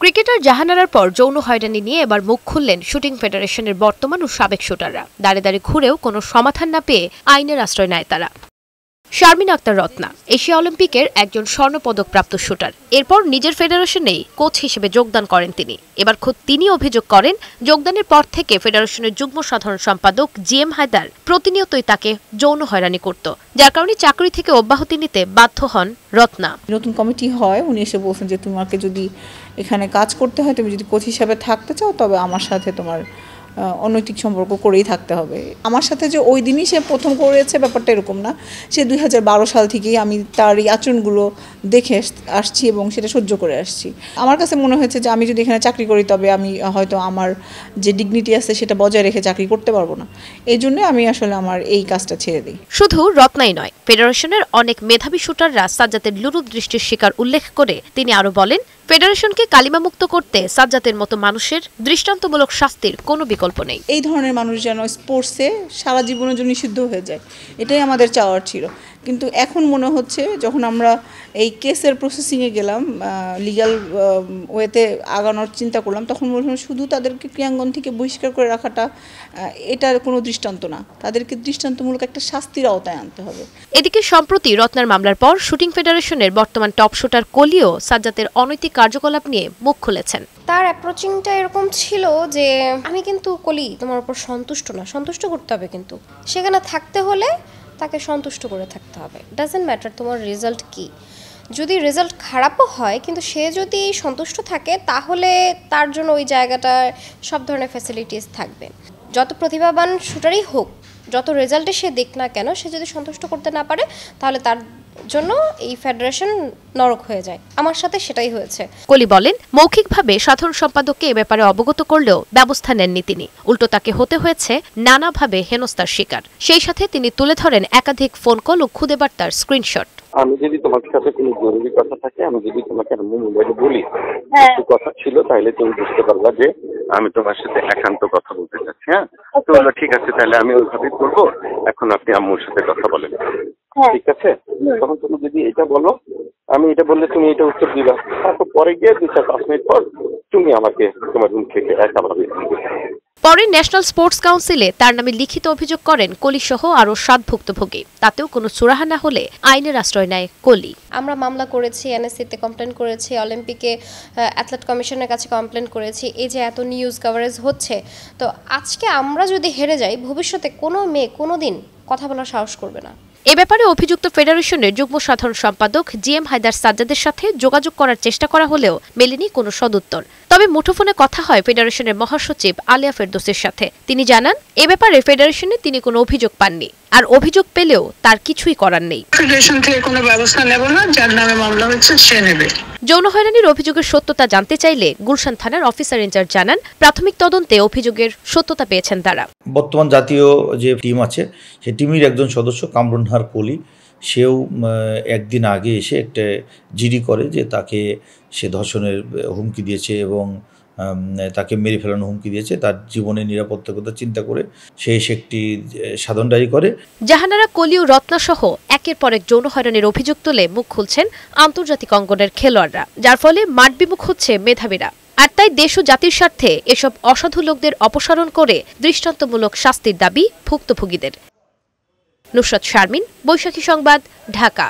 Cricketer জাহানারার পর যৌন হয়রানি নিয়ে এবার মুখ খুললেন শুটিং ফেডারেশনের বর্তমান ও সাবেক শুটাররা। দাঁড়ে দাঁড়ে ঘুরেও কোনো সমাধান না পেয়ে আইনের আশ্রয় নেয় তারা। শারমিন আক্তার রত্না এশিয়া অলিম্পিকের একজন স্বর্ণপদকপ্রাপ্ত শুটার। এরপর নিজের ফেডারেশনেই কোচ হিসেবে যোগদান করেন তিনি। এবার খোদ তিনি অভিযোগ করেন, যোগদানের পর থেকে ফেডারেশনের যুগ্ম সাধারণ সম্পাদক জিএম হায়দার প্রতিনিয়তই তাকে যৌন হয়রানি করত, যার কারণে চাকরি থেকে অব্যাহতি নিতে বাধ্য হন রত্না। নতুন কমিটি হয়, উনি এসে বলছেন যে তোমাকে যদি এখানে কাজ করতে হয়, তুমি যদি কোচ হিসাবে থাকতে চাও, তবে আমার সাথে তোমার অনৈতিক সম্পর্ক করেই থাকতে হবে। আমার সাথে যে ওই দিনই সে প্রথম করেছে ব্যাপারটা এরকম না। সে 2012 সাল থেকেই আমি তার এই আচরণগুলো দেখে আসছি এবং সেটা সহ্য করে আসছি। আমার কাছে মনে হয়েছে যে আমি যদি এখানে চাকরি করি, তবে আমি হয়তো আমার যে ডিগনিটি আছে সেটা বজায় রেখে চাকরি করতে পারবো না। এই জন্য আমি আসলে আমার এই কাজটা ছেড়ে দিই। শুধু রত্নাই নয়, ফেডারেশনের অনেক মেধাবী শুটাররা সাজ্জাদের লুরুপ দৃষ্টির শিকার উল্লেখ করে তিনি আরো বলেন, ফেডারেশনকে কালিমামুক্ত করতে সাজ্জাদের মতো মানুষের দৃষ্টান্তমূলক শাস্তির কোনো বিকল্প নেই। এই ধরনের মানুষ যেন স্পোর্টসে সারা জীবনের জন্য নিষিদ্ধ হয়ে যায়, এটাই আমাদের চাওয়ার ছিল। কিন্তু এখন মনে হচ্ছে, যখন আমরা এই কেসের প্রসেসিংয়ে গেলাম, লিগ্যাল ওয়েতে আগানোর চিন্তা করলাম, তখন মনে হলো শুধু তাদেরকে ক্রীড়াঙ্গন থেকে বহিষ্কার করে রাখাটা এটার কোনো দৃষ্টান্ত না, তাদেরকে দৃষ্টান্তমূলক একটা শাস্তির আওতায় আনতে হবে। এদিকে সম্প্রতি রত্নার মামলার পর শুটিং ফেডারেশনের বর্তমান টপ শুটার কলিও সাজ্জাদের অনৈতিক কার্যকলাপ নিয়ে মুখ খুলেছেন। তার অ্যাপ্রোচিংটা এরকম ছিল যে, আমি কিন্তু কলি তোমার উপর সন্তুষ্ট না, সন্তুষ্ট করতে হবে, কিন্তু সেখানে থাকতে হলে তাকে সন্তুষ্ট করে থাকতে হবে। ডাজেন্ট ম্যাটার তোমার রেজাল্ট কি, যদি রেজাল্ট খারাপও হয় কিন্তু সে যদি সন্তুষ্ট থাকে, তাহলে তার জন্য ওই জায়গাটায় সব ধরনের ফ্যাসিলিটিস থাকবে। যত প্রতিভাবান শুটারই হোক, যত রেজাল্টে সে দেখ না কেন, সে যদি সন্তুষ্ট করতে না পারে, তাহলে তার জন্য এই ফেডারেশন নরক হয়ে যায়। আমার সাথে সেটাই হয়েছে। কলি বলেন, মৌখিকভাবে সাধারণ সম্পাদককে এ ব্যাপারে অবগত করলেও ব্যবস্থা নেননি তিনি। উল্টো তাকে হতে হয়েছে নানাভাবে হেনস্থার শিকার। সেই সাথে তিনি তুলে ধরেন একাধিক ফোন কল ও খুদে বার্তার স্ক্রিনশট। আমি যদি তোমার সাথে কোনো জরুরি কথা থাকে, আমি যদি তোমাকে মোবাইলে বলি একটু কথা ছিল, তাহলে তুমি বুঝতে পারবা যে আমি তোমার সাথে একান্ত কথা বলতে চাচ্ছি। হ্যাঁ, তো বললো ঠিক আছে, তাহলে আমি ওইভাবেই করবো, এখন আপনি আম্মুর সাথে কথা বলেন। ঠিক আছে, তখন তুমি যদি এটা বলো, আমি এটা বললে তুমি এটা উত্তর দিবা। তারপর পরে গিয়ে 2-4-5 মিনিট পর তুমি আমাকে তোমার রুম থেকে একাভাবে। পরে ন্যাশনাল স্পোর্টস কাউন্সিলে তার নামে লিখিত অভিযোগ করেন কলি সহ আরো 7 ভুক্তভোগী। তাতেও কোনো সুরাহা না হলে আইনের আশ্রয় নেয় কলি। আমরা মামলা করেছি, এনএসসিতে কমপ্লেন করেছি, অলিম্পিকে অ্যাথলেট কমিশনের কাছে কমপ্লেন করেছি। এই যে এত নিউজ কভারেজ হচ্ছে, তো আজকে আমরা যদি হেরে যাই, ভবিষ্যতে কোনো মেয়ে কোনো দিন কথা বলার সাহস করবে না। এ ব্যাপারে অভিযুক্ত ফেডারেশনের যুগ্ম সাধারণ সম্পাদক জিএম হায়দার সাজ্জাদের সাথে যোগাযোগ করার চেষ্টা করা হলেও মেলেনি কোনো সদুত্তর। তবে মুঠোফোনে কথা হয় ফেডারেশনের মহাসচিব আলিয়া ফেরদৌসের সাথে। তিনি জানান, এ ব্যাপারে ফেডারেশনে তিনি কোনো অভিযোগ পাননি, আর অভিযোগ পেলেও তার কিছুই করার নেই। ফেডারেশন থেকে কোনো ব্যবস্থা নেব না, যার নামে মামলা হচ্ছে সে নেবে। যৌন হয়রানির অভিযোগের সত্যতা জানতে চাইলে গুলশান থানার অফিসার ইনচার্জ জানান, প্রাথমিক তদন্তে অভিযোগের সত্যতা পেয়েছেন তারা। বর্তমান জাতীয় যে টিম আছে, সেই টিমের একজন সদস্য কামরুনহার কলি, সেও একদিন আগে এসে একটা জিডি করে যে তাকে সে ধর্ষণের হুমকি দিয়েছে এবং তাকে মেরে ফেলানোর হুমকি দিয়েছে। তার জীবনের নিরাপত্তার কথা চিন্তা করে সে একটি সাধারণ ডায়েরি করে। জাহানারা, কলি ও রত্না সহ একের পর এক যৌন হয়রানির অভিযোগ তুলে মুখ খুলছেন আন্তর্জাতিক অঙ্গনের খেলোয়াড়রা, যার ফলে মাঠ বিমুখ হচ্ছে মেধাবীরা। আর তাই দেশ ও জাতির স্বার্থে এসব অসাধু লোকদের অপসারণ করে দৃষ্টান্তমূলক শাস্তির দাবি ভুক্তভোগীদের। নুসরাত শারমিন, বৈশাখী সংবাদ, ঢাকা।